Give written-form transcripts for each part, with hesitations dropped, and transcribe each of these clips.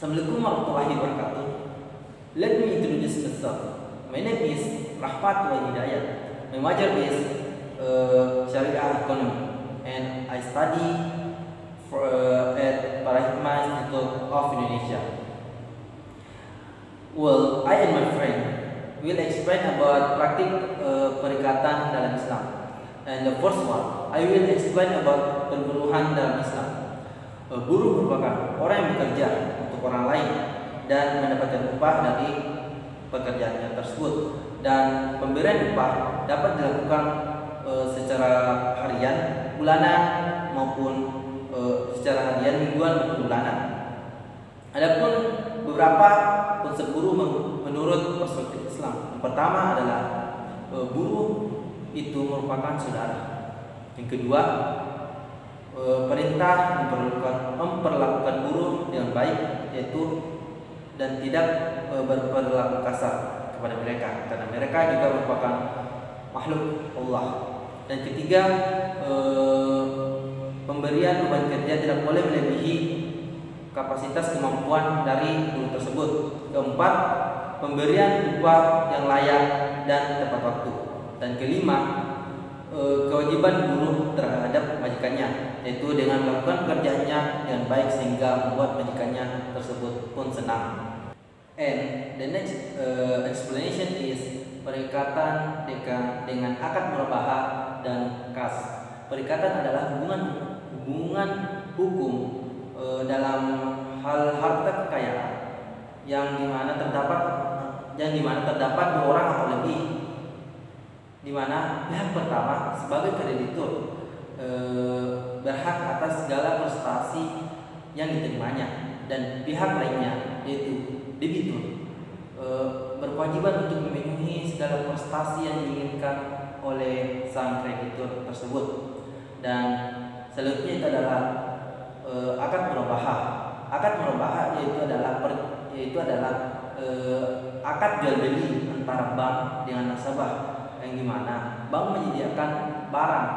Assalamualaikum warahmatullahi wabarakatuh. Let me introduce myself. My name is Rahmat wa Hidayat. My major is Syariah Economy, and I study at Parahikmah Institute of Indonesia. Well, I and my friend will explain about praktik perikatan dalam Islam. And the first one, I will explain about perburuhan dalam Islam. Buruh merupakan orang yang bekerja untuk orang lain dan mendapatkan upah dari pekerjaannya tersebut. Dan pemberian upah dapat dilakukan secara harian, bulanan, maupun secara harian, mingguan, maupun bulanan. Adapun beberapa konsep buruh menurut perspektif Islam. Yang pertama adalah buruh itu merupakan saudara. Yang kedua, perintah memperlakukan buruh dengan baik, yaitu dan tidak berperilaku kasar kepada mereka, karena mereka juga merupakan makhluk Allah. Dan ketiga, pemberian beban kerja tidak boleh melebihi kapasitas kemampuan dari buruh tersebut. Keempat, pemberian upah yang layak dan tepat waktu. Dan kelima, kewajiban buruh terhadap majikannya, yaitu dengan melakukan pekerjaannya dengan baik sehingga membuat majikannya tersebut pun senang. And the next explanation is perikatan dengan akad murabahah dan kas. Perikatan adalah hubungan hukum dalam hal harta kekayaan yang dimana terdapat dua orang atau lebih, di mana pihak pertama sebagai kreditur berhak atas segala prestasi yang diterimanya, dan pihak lainnya yaitu debitur berkewajiban untuk memenuhi segala prestasi yang diinginkan oleh sang kreditur tersebut. Dan selanjutnya itu adalah akad murabahah. Akad murabahah yaitu adalah akad jual beli antara bank dengan nasabah, yang dimana bank menyediakan barang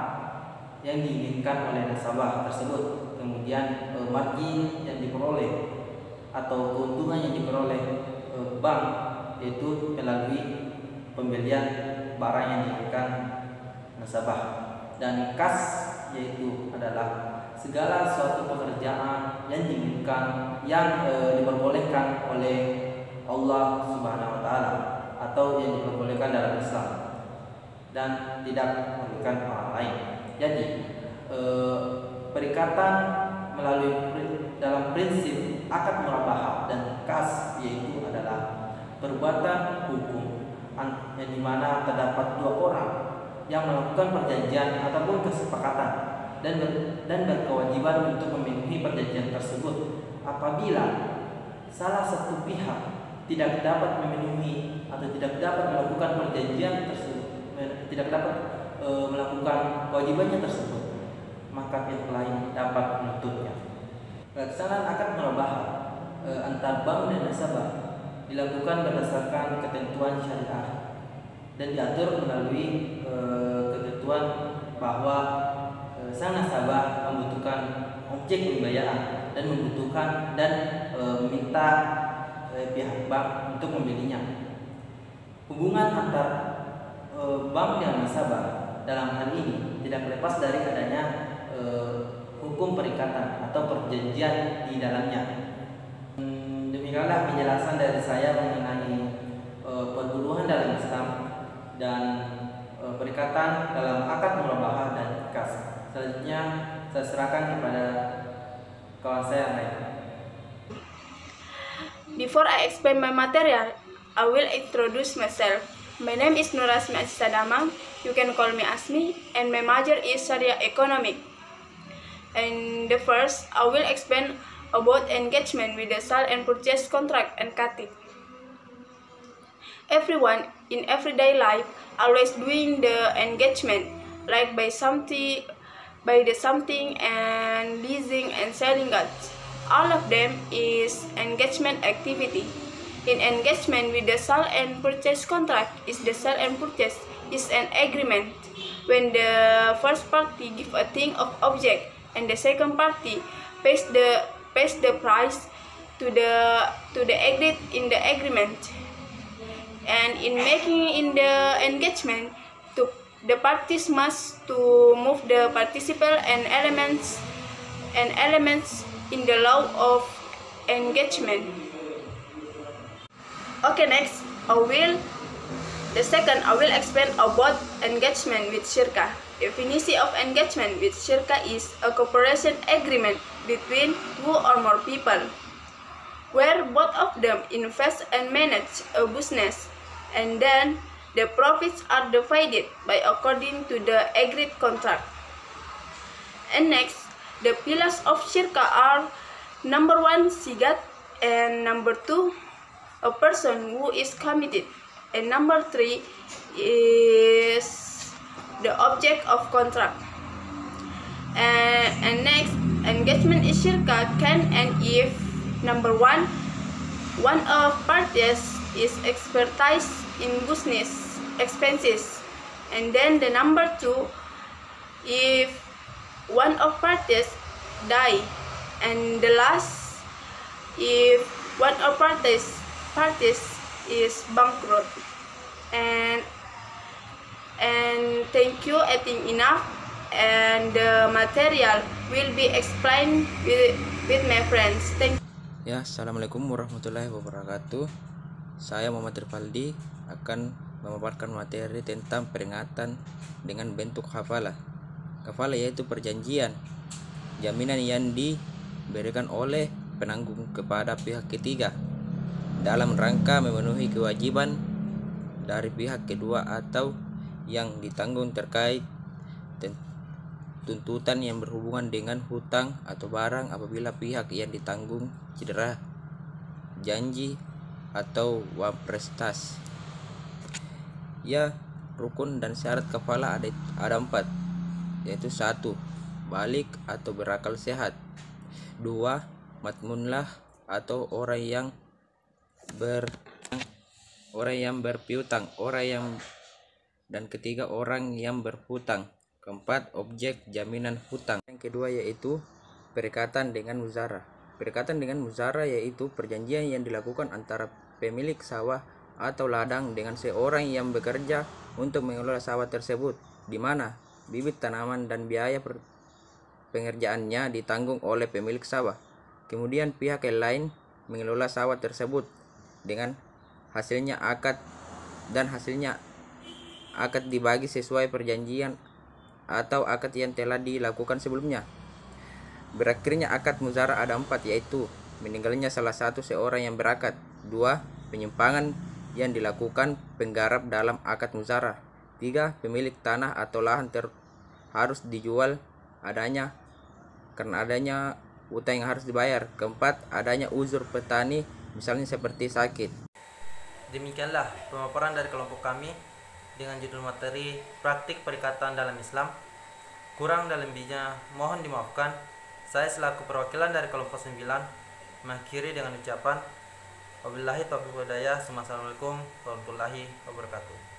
yang diinginkan oleh nasabah tersebut, kemudian margin yang diperoleh atau keuntungan yang diperoleh bank yaitu melalui pembelian barang yang diinginkan nasabah. Dan kas yaitu adalah segala suatu pekerjaan yang diinginkan, yang diperbolehkan oleh Allah Subhanahu wa taala atau yang diperbolehkan dalam Islam dan tidak merugikan orang lain. Jadi perikatan melalui dalam prinsip akad murabahah dan kas yaitu adalah perbuatan hukum yang dimana terdapat dua orang yang melakukan perjanjian ataupun kesepakatan dan berkewajiban untuk memenuhi perjanjian tersebut. Apabila salah satu pihak tidak dapat memenuhi atau tidak dapat melakukan perjanjian tersebut, tidak dapat melakukan kewajibannya tersebut, maka pihak lain dapat menuntutnya. Pelaksanaan akad murabahah antar bank dan nasabah dilakukan berdasarkan ketentuan syariah dan diatur melalui ketentuan bahwa sang nasabah membutuhkan objek pembayaran dan meminta pihak bank untuk membelinya. Hubungan antar bank dengan nasabah dalam hal ini tidak lepas dari adanya hukum perikatan atau perjanjian di dalamnya. Demikianlah penjelasan dari saya mengenai perburuhan dalam Islam dan perikatan dalam akad murabahah dan kas. Selanjutnya saya serahkan kepada kawan saya yang lain. Before I explain my material, I will introduce myself. My name is Nur Asmi Aziza Damang. You can call me Asmi, and my major is Sharia Economic. And the first, I will explain about engagement with the sale and purchase contract and katib. Everyone in everyday life always doing the engagement, like buy the something and leasing and selling goods. All of them is engagement activity. In engagement with the sale and purchase contract, is the sale and purchase is an agreement when the first party give a thing of object and the second party pays the price to the agreed in the agreement. And in making in the engagement, the parties must to move the participle and elements in the law of engagement. Okay, next I will explain about engagement with shirka. Definition of engagement with shirka is a cooperation agreement between two or more people, where both of them invest and manage a business, and then the profits are divided by according to the agreed contract. And next, the pillars of shirka are: number 1, sigat, and number 2, a person who is committed, and number 3 is the object of contract. And next, engagement in shirka can end if number 1, one of parties is expertise in business expenses, and then the number 2, if one of parties die, and the last, if one of parties is bankrupt. And thank you. I think enough, and the material will be explained with my friends. Thank you. Ya, assalamualaikum warahmatullahi wabarakatuh. Saya Muhammad Rifaldi akan memaparkan materi tentang peringatan dengan bentuk hafalah. Hafalah yaitu perjanjian, jaminan yang diberikan oleh penanggung kepada pihak ketiga dalam rangka memenuhi kewajiban dari pihak kedua atau yang ditanggung terkait tuntutan yang berhubungan dengan hutang atau barang apabila pihak yang ditanggung cedera, janji, atau uang prestasi. Ya, rukun dan syarat kafalah ada 4, yaitu 1, balik atau berakal sehat. 2, matmunlah atau orang yang berpiutang, dan ketiga, orang yang berhutang. Keempat, objek jaminan hutang. Yang kedua yaitu perikatan dengan muzarah. Perikatan dengan muzarah yaitu perjanjian yang dilakukan antara pemilik sawah atau ladang dengan seorang yang bekerja untuk mengelola sawah tersebut, di mana bibit tanaman dan biaya pengerjaannya ditanggung oleh pemilik sawah. Kemudian pihak yang lain mengelola sawah tersebut dengan hasilnya akad dibagi sesuai perjanjian atau akad yang telah dilakukan sebelumnya. Berakhirnya akad muzarah ada 4, yaitu meninggalnya salah satu seorang yang berakad. 2, penyimpangan yang dilakukan penggarap dalam akad muzarah. 3, pemilik tanah atau lahan harus dijual karena adanya utang yang harus dibayar. 4, adanya uzur petani, misalnya seperti sakit. Demikianlah pemaparan dari kelompok kami dengan judul materi praktik perikatan dalam Islam. Kurang dan lebihnya mohon dimaafkan. Saya selaku perwakilan dari kelompok 9 mengakhiri dengan ucapan wabillahi taufiq wal hidayah. Assalamualaikum warahmatullahi wabarakatuh.